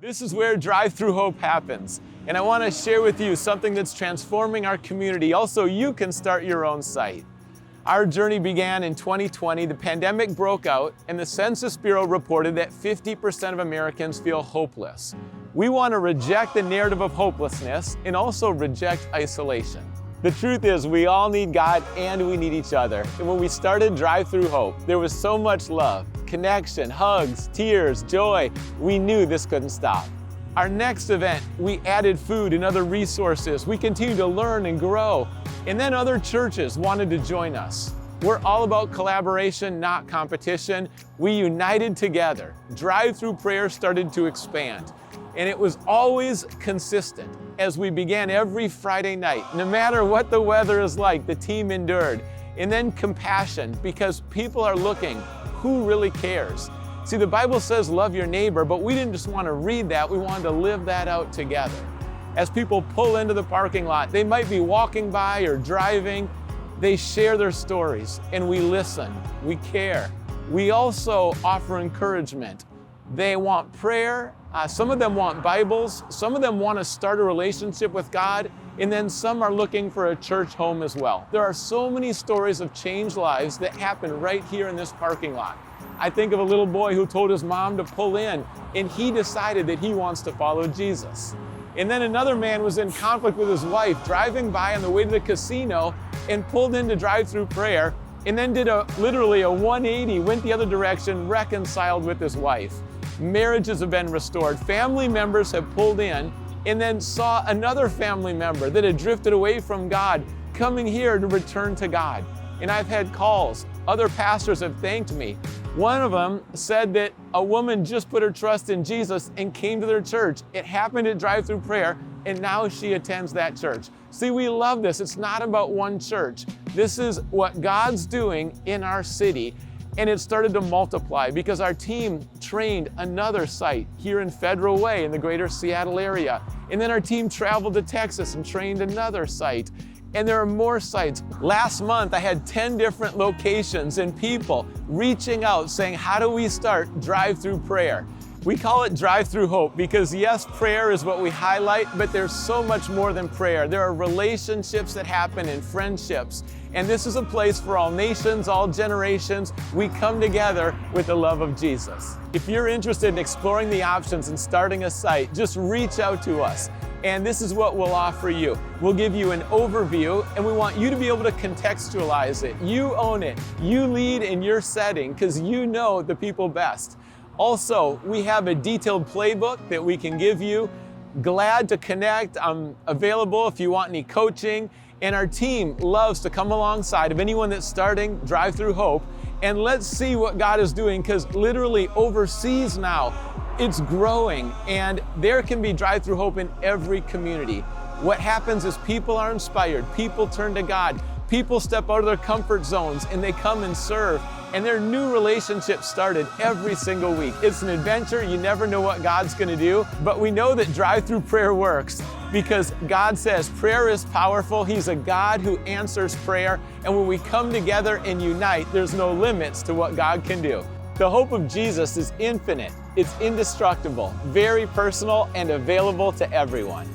This is where Drive-Thru Hope happens, and I want to share with you something that's transforming our community. Also, you can start your own site. Our journey began in 2020. The pandemic broke out, and the Census Bureau reported that 50% of Americans feel hopeless. We want to reject the narrative of hopelessness and also reject isolation. The truth is, we all need God and we need each other. And when we started Drive-Thru Hope, there was so much love, connection, hugs, tears, joy. We knew this couldn't stop. Our next event, we added food and other resources. We continued to learn and grow. And then other churches wanted to join us. We're all about collaboration, not competition. We united together. Drive-thru prayer started to expand. And it was always consistent. As we began every Friday night, no matter what the weather is like, the team endured. And then compassion, because people are looking, who really cares? See, the Bible says love your neighbor, but we didn't just want to read that, we wanted to live that out together. As people pull into the parking lot, they might be walking by or driving, they share their stories, and we listen, we care. We also offer encouragement. They want prayer, some of them want Bibles, some of them want to start a relationship with God, and then some are looking for a church home as well. There are so many stories of changed lives that happen right here in this parking lot. I think of a little boy who told his mom to pull in, and he decided that he wants to follow Jesus. And then another man was in conflict with his wife, driving by on the way to the casino and pulled into Drive-Thru prayer, and then did literally a 180, went the other direction, reconciled with his wife. Marriages have been restored. Family members have pulled in and then saw another family member that had drifted away from God coming here to return to God. And I've had calls. Other pastors have thanked me. One of them said that a woman just put her trust in Jesus and came to their church. It happened at Drive-Thru prayer, and now she attends that church. See, we love this. It's not about one church. This is what God's doing in our city. And it started to multiply because our team trained another site here in Federal Way in the greater Seattle area. And then our team traveled to Texas and trained another site. And there are more sites. Last month, I had 10 different locations and people reaching out saying, how do we start Drive-Thru prayer? We call it Drive-Thru Hope because yes, prayer is what we highlight, but there's so much more than prayer. There are relationships that happen and friendships. And this is a place for all nations, all generations. We come together with the love of Jesus. If you're interested in exploring the options and starting a site, just reach out to us. And this is what we'll offer you. We'll give you an overview, and we want you to be able to contextualize it. You own it. You lead in your setting because you know the people best. Also, we have a detailed playbook that we can give you. Glad to connect. I'm available if you want any coaching. And our team loves to come alongside of anyone that's starting Drive-Thru Hope. And let's see what God is doing, because literally overseas now, it's growing. And there can be Drive-Thru Hope in every community. What happens is people are inspired. People turn to God. People step out of their comfort zones and they come and serve. And there are new relationships started every single week. It's an adventure. You never know what God's going to do. But we know that Drive-Thru prayer works because God says prayer is powerful. He's a God who answers prayer. And when we come together and unite, there's no limits to what God can do. The hope of Jesus is infinite. It's indestructible, very personal, and available to everyone.